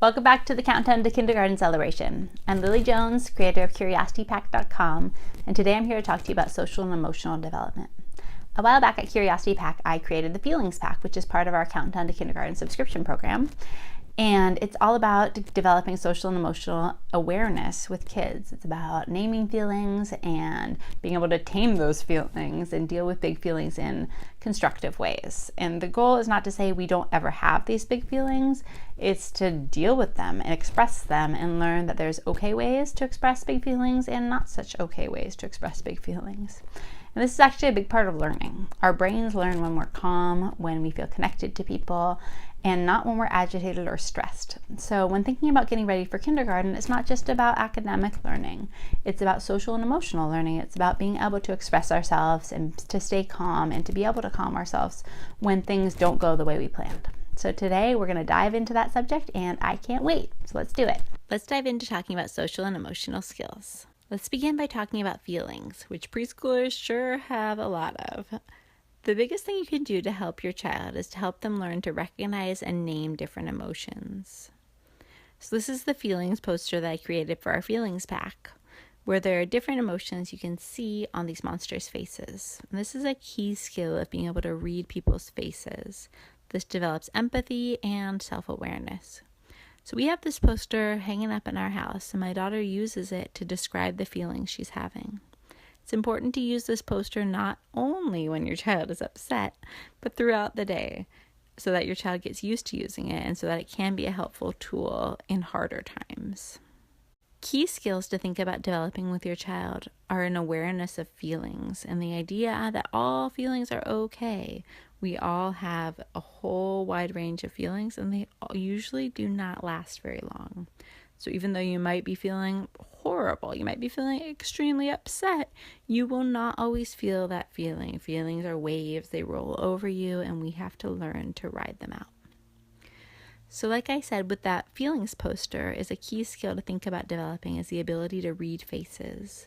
Welcome back to the Countdown to Kindergarten celebration. I'm Lily Jones, creator of CuriosityPack.com, and today I'm here to talk to you about social and emotional development. A while back at Curiosity Pack, I created the Feelings Pack, which is part of our Countdown to Kindergarten subscription program. And it's all about developing social and emotional awareness with kids. It's about naming feelings and being able to tame those feelings and deal with big feelings in constructive ways. And the goal is not to say we don't ever have these big feelings. It's to deal with them and express them and learn that there's okay ways to express big feelings and not such okay ways to express big feelings. And this is actually a big part of learning. Our brains learn when we're calm, when we feel connected to people, and not when we're agitated or stressed. So when thinking about getting ready for kindergarten, it's not just about academic learning. It's about social and emotional learning. It's about being able to express ourselves and to stay calm and to be able to calm ourselves when things don't go the way we planned. So today we're going to dive into that subject, and I can't wait. So let's do it. Let's dive into talking about social and emotional skills. Let's begin by talking about feelings, which preschoolers sure have a lot of. The biggest thing you can do to help your child is to help them learn to recognize and name different emotions. So this is the feelings poster that I created for our feelings pack, where there are different emotions you can see on these monsters' faces. And this is a key skill of being able to read people's faces. This develops empathy and self-awareness. So we have this poster hanging up in our house, and my daughter uses it to describe the feelings she's having. It's important to use this poster not only when your child is upset, but throughout the day, so that your child gets used to using it and so that it can be a helpful tool in harder times. Key skills to think about developing with your child are an awareness of feelings and the idea that all feelings are okay. We all have a whole wide range of feelings, and they usually do not last very long. So even though you might be feeling horrible, you might be feeling extremely upset, you will not always feel that feeling. Feelings are waves, they roll over you, and we have to learn to ride them out. So like I said, with that feelings poster is a key skill to think about developing is the ability to read faces.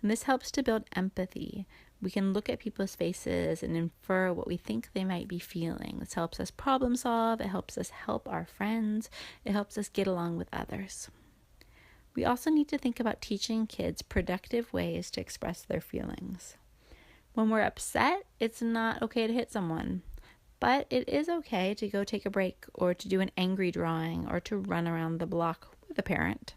And this helps to build empathy. We can look at people's faces and infer what we think they might be feeling. This helps us problem solve. It helps us help our friends. It helps us get along with others. We also need to think about teaching kids productive ways to express their feelings. When we're upset, it's not okay to hit someone, but it is okay to go take a break or to do an angry drawing or to run around the block with a parent.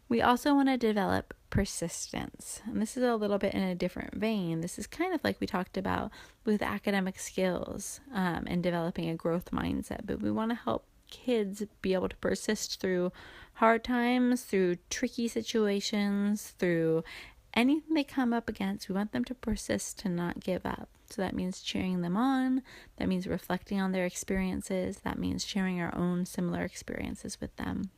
We also want to develop persistence. And this is a little bit in a different vein. This is kind of like we talked about with academic skills and developing a growth mindset. But we want to help kids be able to persist through hard times, through tricky situations, through anything they come up against. We want them to persist, to not give up. So that means cheering them on. That means reflecting on their experiences. That means sharing our own similar experiences with them.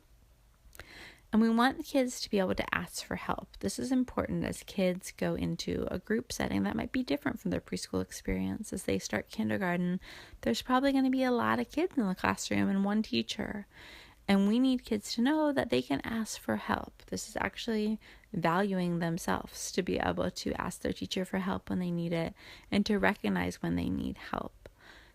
And we want kids to be able to ask for help. This is important as kids go into a group setting that might be different from their preschool experience. As they start kindergarten, there's probably going to be a lot of kids in the classroom and one teacher. And we need kids to know that they can ask for help. This is actually valuing themselves to be able to ask their teacher for help when they need it and to recognize when they need help.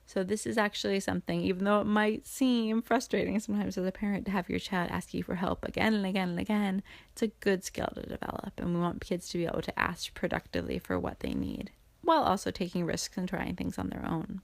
So this is actually something, even though it might seem frustrating sometimes as a parent to have your child ask you for help again and again and again, it's a good skill to develop. And we want kids to be able to ask productively for what they need, while also taking risks and trying things on their own.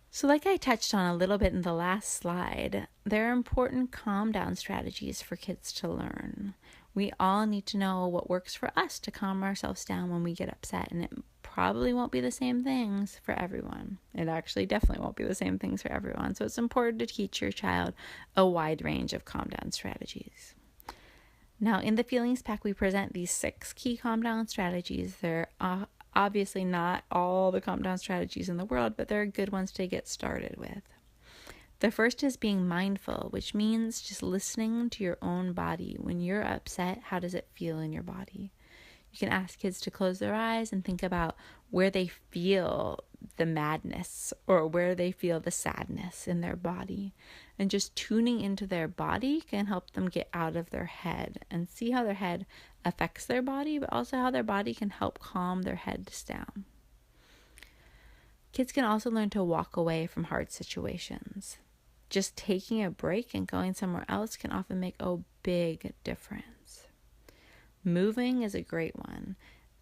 So like I touched on a little bit in the last slide, there are important calm down strategies for kids to learn. We all need to know what works for us to calm ourselves down when we get upset, and it probably won't be the same things for everyone. It actually definitely won't be the same things for everyone. So it's important to teach your child a wide range of calm down strategies. Now in the Feelings Pack, we present these 6 key calm down strategies. They're obviously not all the calm down strategies in the world, but they're good ones to get started with. The first is being mindful, which means just listening to your own body. When you're upset, how does it feel in your body? You can ask kids to close their eyes and think about where they feel the madness or where they feel the sadness in their body. And just tuning into their body can help them get out of their head and see how their head affects their body, but also how their body can help calm their heads down. Kids can also learn to walk away from hard situations. just taking a break and going somewhere else can often make a big difference. Moving is a great one.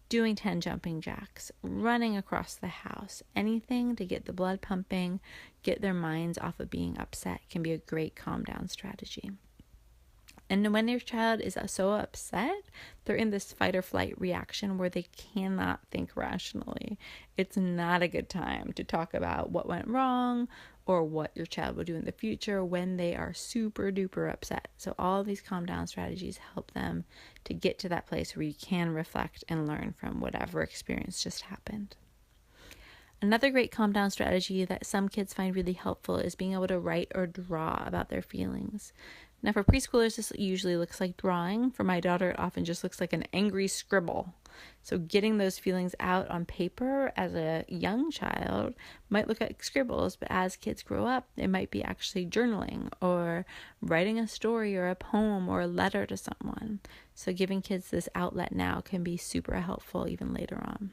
Doing 10 jumping jacks, running across the house, anything to get the blood pumping, get their minds off of being upset can be a great calm down strategy. And when your child is so upset, they're in this fight or flight reaction where they cannot think rationally. It's not a good time to talk about what went wrong or what your child will do in the future when they are super duper upset. So all these calm down strategies help them to get to that place where you can reflect and learn from whatever experience just happened. Another great calm down strategy that some kids find really helpful is being able to write or draw about their feelings. Now, for preschoolers, this usually looks like drawing. For my daughter, it often just looks like an angry scribble. So getting those feelings out on paper as a young child might look like scribbles, but as kids grow up, it might be actually journaling or writing a story or a poem or a letter to someone. So giving kids this outlet now can be super helpful even later on.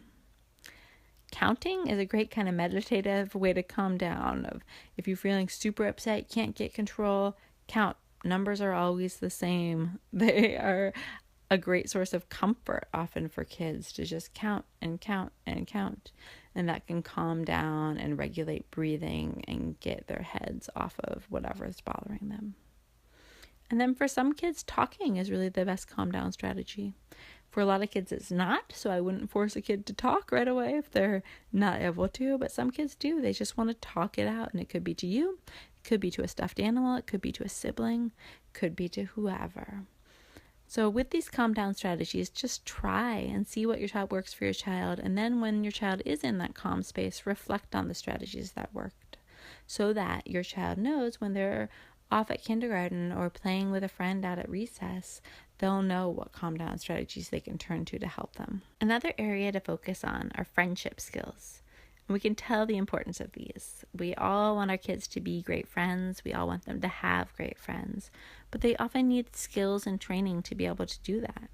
Counting is a great kind of meditative way to calm down. If you're feeling super upset, can't get control, count. Numbers are always the same. They are a great source of comfort often for kids to just count and count and count. And that can calm down and regulate breathing and get their heads off of whatever is bothering them. And then for some kids, talking is really the best calm down strategy. For a lot of kids, it's not, so I wouldn't force a kid to talk right away if they're not able to, but some kids do. They just want to talk it out, and it could be to you, it could be to a stuffed animal, it could be to a sibling, it could be to whoever. So with these calm down strategies, just try and see what works for your child, and then when your child is in that calm space, reflect on the strategies that worked, so that your child knows when they're off at kindergarten or playing with a friend out at recess, they'll know what calm down strategies they can turn to help them. Another area to focus on are friendship skills. And we can tell the importance of these. We all want our kids to be great friends. We all want them to have great friends. But they often need skills and training to be able to do that.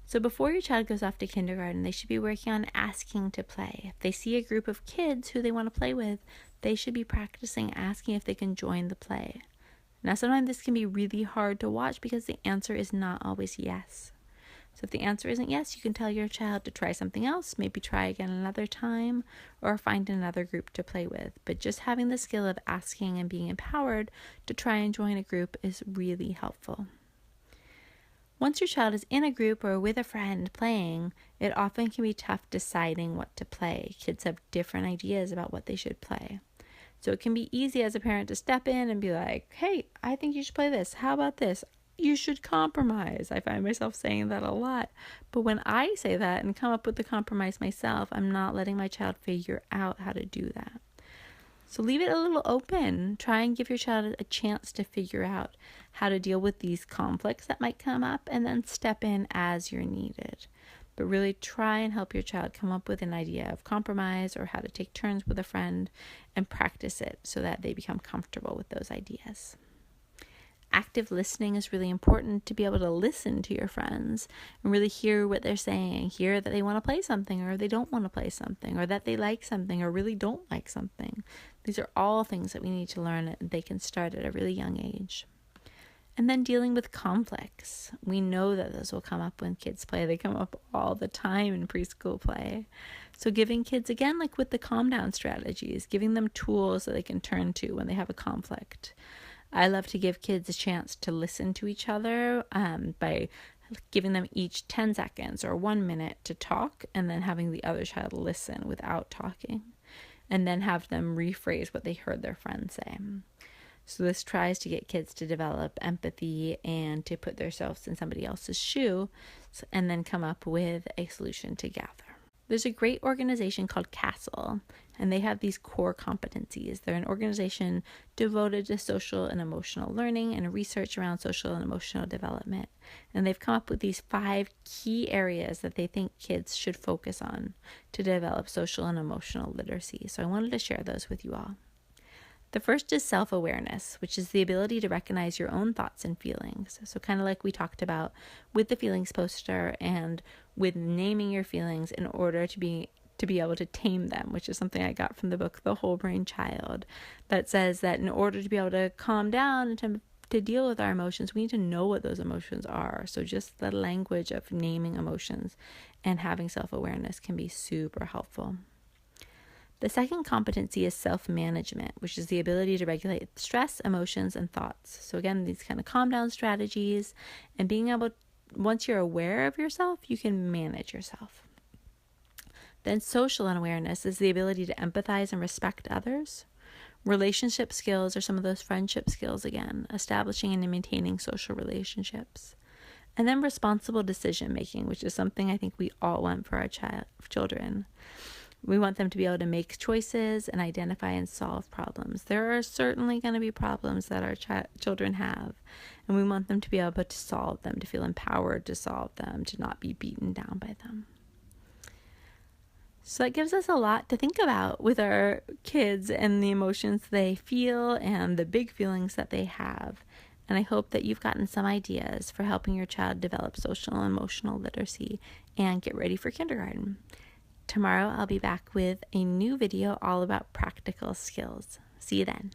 So before your child goes off to kindergarten, they should be working on asking to play. If they see a group of kids who they want to play with, they should be practicing asking if they can join the play. Now, sometimes this can be really hard to watch because the answer is not always yes. So if the answer isn't yes, you can tell your child to try something else, maybe try again another time, or find another group to play with. But just having the skill of asking and being empowered to try and join a group is really helpful. Once your child is in a group or with a friend playing, it often can be tough deciding what to play. Kids have different ideas about what they should play. So it can be easy as a parent to step in and be like, hey, I think you should play this. How about this? You should compromise. I find myself saying that a lot. But when I say that and come up with the compromise myself, I'm not letting my child figure out how to do that. So leave it a little open. Try and give your child a chance to figure out how to deal with these conflicts that might come up, and then step in as you're needed. But really try and help your child come up with an idea of compromise or how to take turns with a friend and practice it so that they become comfortable with those ideas. Active listening is really important, to be able to listen to your friends and really hear what they're saying, hear that they want to play something or they don't want to play something, or that they like something or really don't like something. These are all things that we need to learn, and they can start at a really young age. And then dealing with conflicts. We know that those will come up when kids play. They come up all the time in preschool play. So giving kids, again, like with the calm down strategies, giving them tools that they can turn to when they have a conflict. I love to give kids a chance to listen to each other by giving them each 10 seconds or 1 minute to talk, and then having the other child listen without talking, and then have them rephrase what they heard their friend say. So this tries to get kids to develop empathy and to put themselves in somebody else's shoe, and then come up with a solution together. There's a great organization called CASTLE, and they have these core competencies. They're an organization devoted to social and emotional learning and research around social and emotional development. And they've come up with these 5 key areas that they think kids should focus on to develop social and emotional literacy. So I wanted to share those with you all. The first is self-awareness, which is the ability to recognize your own thoughts and feelings. So kind of like we talked about with the feelings poster and with naming your feelings in order to be to be able to tame them, which is something I got from the book The Whole Brain Child, that says that in order to be able to calm down and to deal with our emotions, we need to know what those emotions are. So just the language of naming emotions and having self-awareness can be super helpful. The second competency is self-management, which is the ability to regulate stress, emotions, and thoughts. So again, these kind of calm down strategies and being able, once you're aware of yourself, you can manage yourself. Then social awareness is the ability to empathize and respect others. Relationship skills are some of those friendship skills again, establishing and maintaining social relationships. And then responsible decision making, which is something I think we all want for our children. We want them to be able to make choices and identify and solve problems. There are certainly going to be problems that our children have, and we want them to be able to solve them, to feel empowered to solve them, to not be beaten down by them. So that gives us a lot to think about with our kids and the emotions they feel and the big feelings that they have. And I hope that you've gotten some ideas for helping your child develop social and emotional literacy and get ready for kindergarten. Tomorrow I'll be back with a new video all about practical skills. See you then.